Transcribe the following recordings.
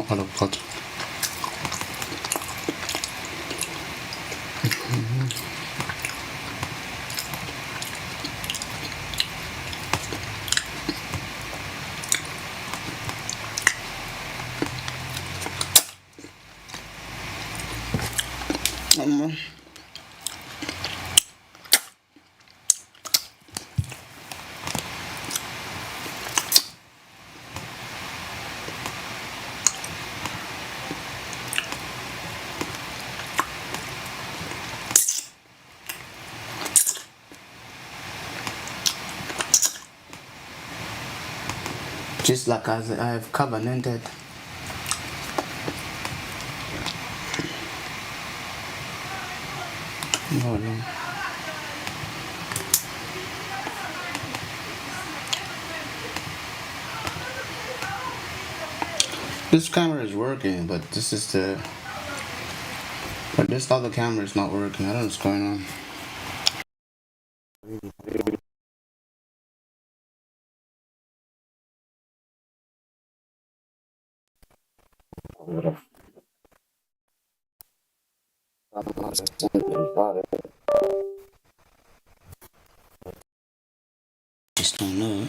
على القطع. Just like as I have covenanted. No. This camera is working, but this other camera is not working. I don't know what's going on. Just don't know.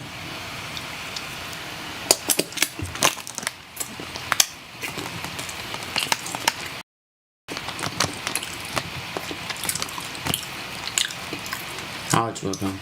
How it's working.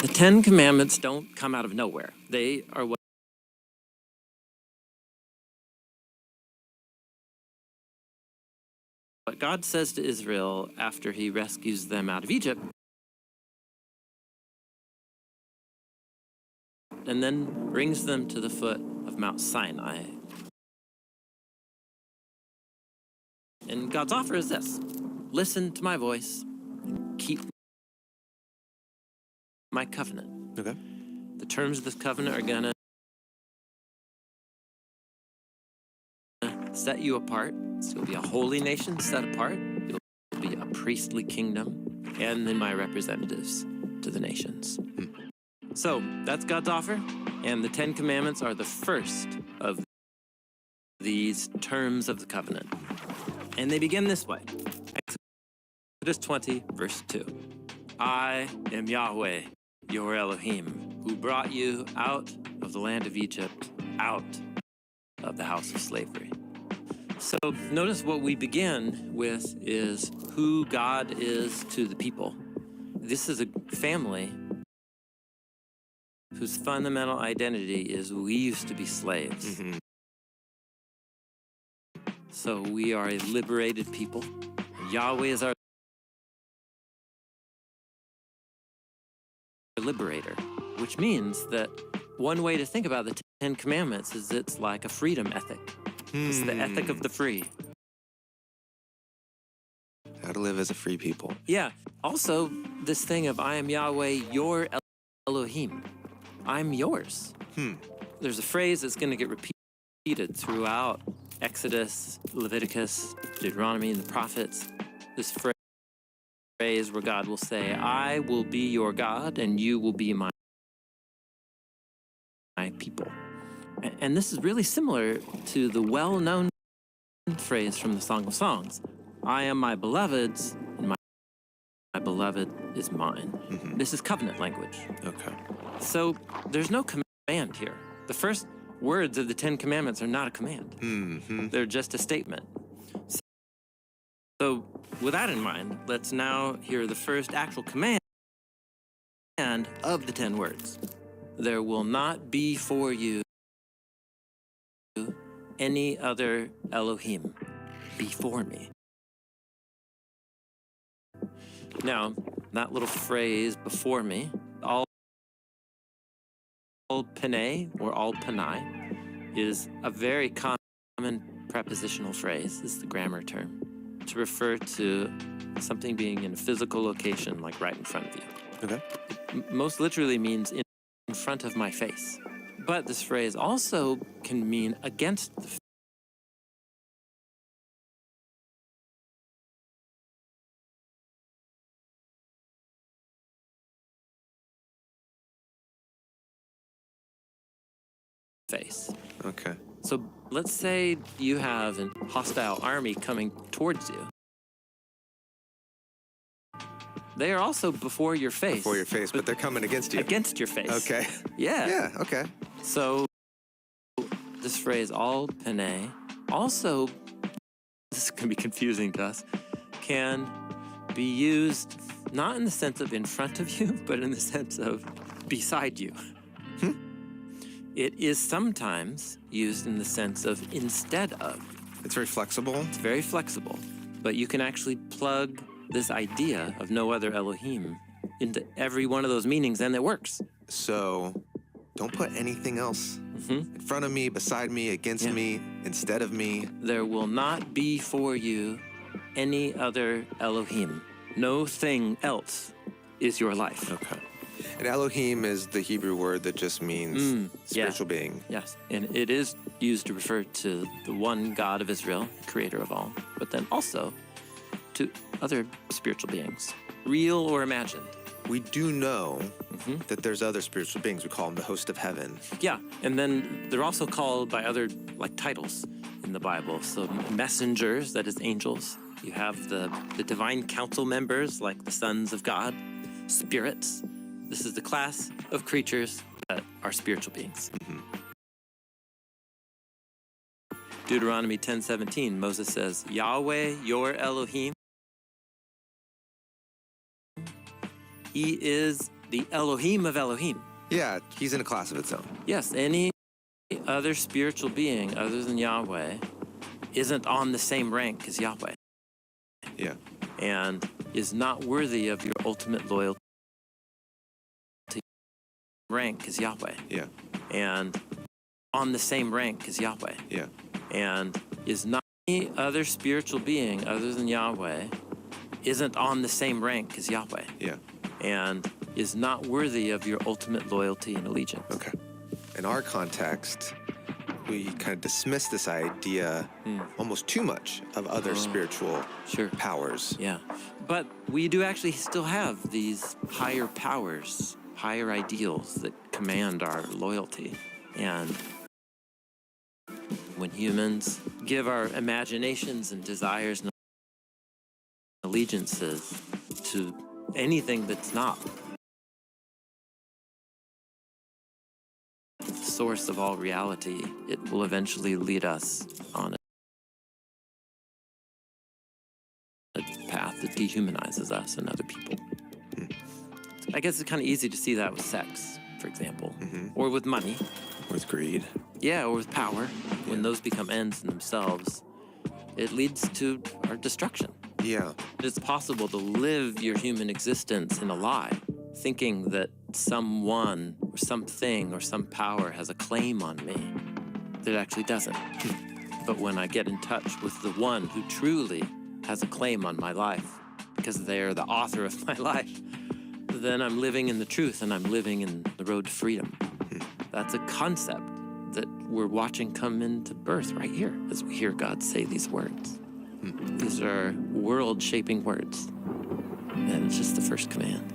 The Ten Commandments don't come out of nowhere. They are what God says to Israel after he rescues them out of Egypt, and then brings them to the foot of Mount Sinai. And God's offer is this: listen to my voice and keep my covenant. Okay. The terms of this covenant are gonna set you apart. So you'll be a holy nation set apart. You'll be a priestly kingdom, and then my representatives to the nations. So that's God's offer, and the Ten Commandments are the first of these terms of the covenant. And they begin this way. Exodus 20, verse 2. I am Yahweh, your Elohim, who brought you out of the land of Egypt, out of the house of slavery. So notice what we begin with is who God is to the people. This is a family whose fundamental identity is we used to be slaves. Mm-hmm. So we are a liberated people. Yahweh is our liberator, which means that one way to think about the Ten Commandments is it's like a freedom ethic. It's the ethic of the free. How to live as a free people. Yeah. Also, this thing of I am Yahweh, your Elohim. I'm yours. There's a phrase that's going to get repeated throughout Exodus, Leviticus, Deuteronomy, and the prophets. This phrase where God will say, I will be your God and you will be my people. And this is really similar to the well-known phrase from the Song of Songs. I am my beloved's and my beloved is mine. Mm-hmm. This is covenant language. Okay. So there's no command here. The first words of the Ten Commandments are not a command. Mm-hmm. They're just a statement. So, with that in mind, let's now hear the first actual command of the 10 words. There will not be for you any other Elohim before me. Now, that little phrase, before me, all Panay or all Panai, is a very common prepositional phrase, is the grammar term, to refer to something being in a physical location, like right in front of you. Okay. Most literally means in front of my face. But this phrase also can mean against the face. Okay. So let's say you have a hostile army coming towards you. They are also before your face. Before your face, but they're coming against you. Against your face. Okay. Yeah. Yeah, okay. So this phrase, all Panay, also, this can be confusing to us, can be used not in the sense of in front of you, but in the sense of beside you. It is sometimes used in the sense of instead of. It's very flexible. It's very flexible, but you can actually plug this idea of no other Elohim into every one of those meanings, and it works. So don't put anything else in front of me, beside me, against me, instead of me. There will not be for you any other Elohim. No thing else is your life. Okay. And Elohim is the Hebrew word that just means spiritual being. Yes, and it is used to refer to the one God of Israel, creator of all, but then also to other spiritual beings, real or imagined. We do know that there's other spiritual beings. We call them the host of heaven. Yeah, and then they're also called by other titles in the Bible. So messengers, that is angels. You have the divine council members, like the sons of God, spirits. This is the class of creatures that are spiritual beings. Deuteronomy 10:17, Moses says, Yahweh, your Elohim, he is the Elohim of Elohim. Yeah, he's in a class of its own. Yes, any other spiritual being other than Yahweh isn't on the same rank as Yahweh Yeah. and is not worthy of your ultimate loyalty. Rank as Yahweh. Yeah. And on the same rank as Yahweh. Yeah. And is not any other spiritual being other than Yahweh isn't on the same rank as Yahweh. Yeah. And is not worthy of your ultimate loyalty and allegiance. Okay. In our context, we kind of dismiss this idea almost too much of other spiritual powers. Yeah. But we do actually still have these higher powers, higher ideals that command our loyalty. And when humans give our imaginations and desires and allegiances to anything that's not the source of all reality, it will eventually lead us on a path that dehumanizes us and other people. I guess it's kind of easy to see that with sex, for example, or with money. With greed. Yeah, or with power. When those become ends in themselves, it leads to our destruction. Yeah. It's possible to live your human existence in a lie, thinking that someone or something or some power has a claim on me that actually doesn't. But when I get in touch with the one who truly has a claim on my life, because they are the author of my life, then I'm living in the truth and I'm living in the road to freedom. That's a concept that we're watching come into birth right here as we hear God say these words. These are world-shaping words, and it's just the first command.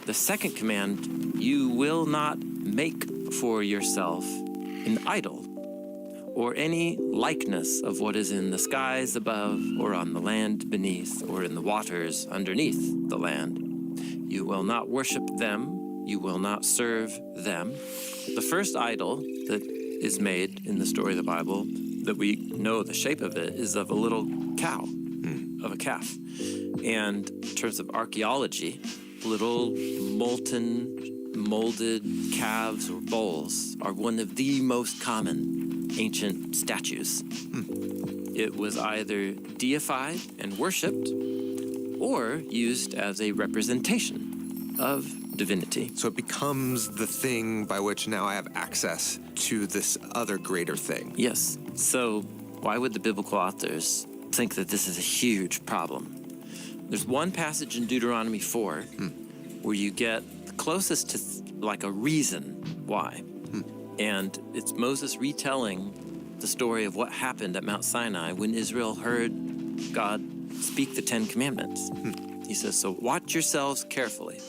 The second command, you will not make for yourself an idol or any likeness of what is in the skies above or on the land beneath or in the waters underneath the land. You will not worship them. You will not serve them. The first idol that is made in the story of the Bible, that we know the shape of it, is of a little cow, of a calf. And in terms of archaeology, little molten, molded calves or bulls are one of the most common ancient statues. It was either deified and worshipped or used as a representation of divinity. So it becomes the thing by which now I have access to this other greater thing. Yes. So why would the biblical authors think that this is a huge problem? There's one passage in Deuteronomy 4 where you get the closest to like a reason why. And it's Moses retelling the story of what happened at Mount Sinai when Israel heard God speak the 10 Commandments. He says, so watch yourselves carefully,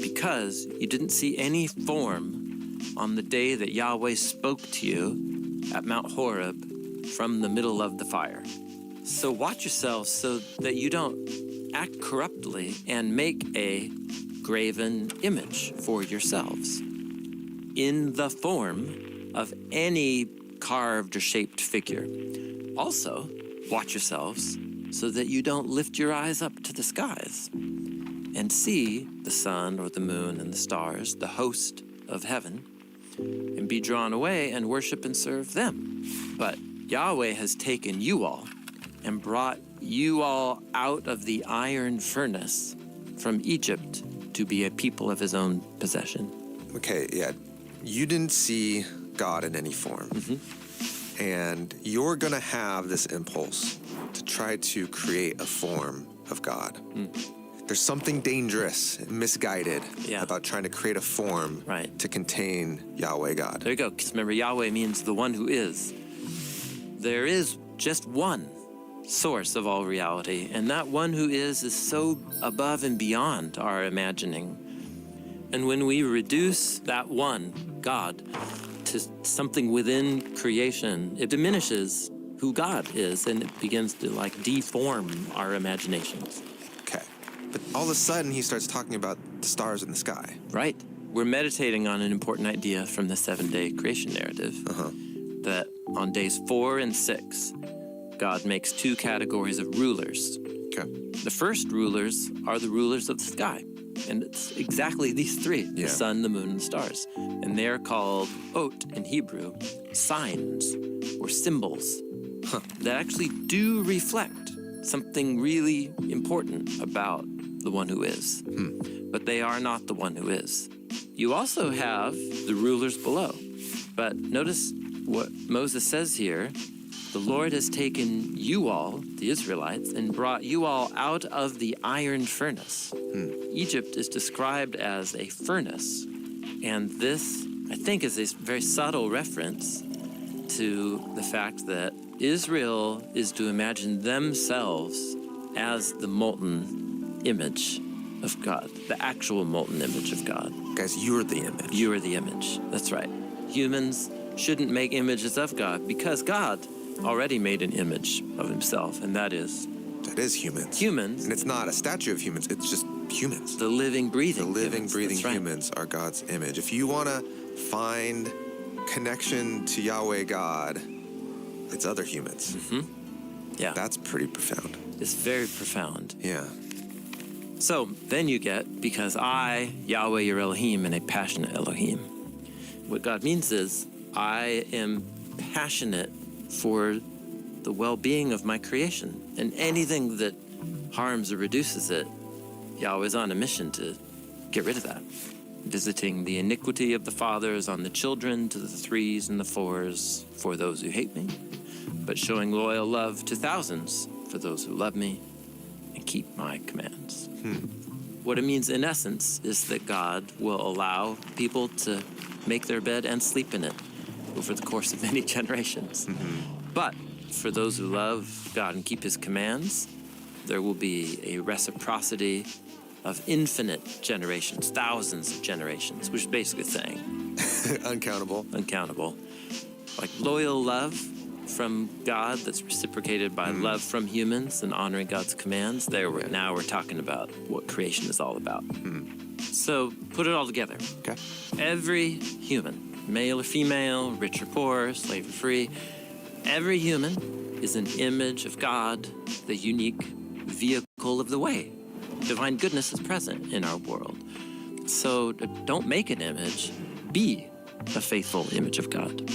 because you didn't see any form on the day that Yahweh spoke to you at Mount Horeb from the middle of the fire. So watch yourselves so that you don't act corruptly and make a graven image for yourselves in the form of any carved or shaped figure. Also, watch yourselves so that you don't lift your eyes up to the skies and see the sun or the moon and the stars, the host of heaven, and be drawn away and worship and serve them. But Yahweh has taken you all and brought you all out of the iron furnace from Egypt to be a people of his own possession. Okay, yeah. You didn't see God in any form. And you're going to have this impulse to try to create a form of God. There's something dangerous, misguided about trying to create a form to contain Yahweh God. There you go, because remember, Yahweh means the one who is. There is just one source of all reality, and that one who is so above and beyond our imagining. And when we reduce that one, God, to something within creation, it diminishes who God is, and it begins to deform our imaginations. Okay. But all of a sudden, he starts talking about the stars in the sky. Right. We're meditating on an important idea from the 7-day creation narrative, that on days 4 and 6, God makes 2 categories of rulers. Okay. The first rulers are the rulers of the sky. And it's exactly these 3, the sun, the moon, and the stars. And they're called ot in Hebrew, signs or symbols that actually do reflect something really important about the one who is. But they are not the one who is. You also have the rulers below. But notice what Moses says here. The Lord has taken you all, the Israelites, and brought you all out of the iron furnace. Egypt is described as a furnace. And this, I think, is a very subtle reference to the fact that Israel is to imagine themselves as the molten image of God, the actual molten image of God. Guys, you're the image. You are the image. That's right. Humans shouldn't make images of God because God already made an image of himself, and that is humans. Humans. And it's not a statue of humans, it's just humans. The living, breathing breathing humans are God's image. If you want to find connection to Yahweh God, it's other humans. Yeah. That's pretty profound. It's very profound. Yeah. So then you get, because I, Yahweh your Elohim, am a passionate Elohim. What God means is, I am passionate for the well-being of my creation. And anything that harms or reduces it, Yahweh's on a mission to get rid of that. Visiting the iniquity of the fathers on the children to the 3s and the 4s for those who hate me, but showing loyal love to thousands for those who love me and keep my commands. What it means in essence is that God will allow people to make their bed and sleep in it over the course of many generations. But for those who love God and keep his commands, there will be a reciprocity of infinite generations, thousands of generations, which is basically saying Uncountable. uncountable. Like loyal love from God that's reciprocated by love from humans and honoring God's commands. Now we're talking about what creation is all about. So put it all together. Okay. Every human, male or female, rich or poor, slave or free, every human is an image of God, the unique vehicle of the way. Divine goodness is present in our world. So don't make an image, be a faithful image of God.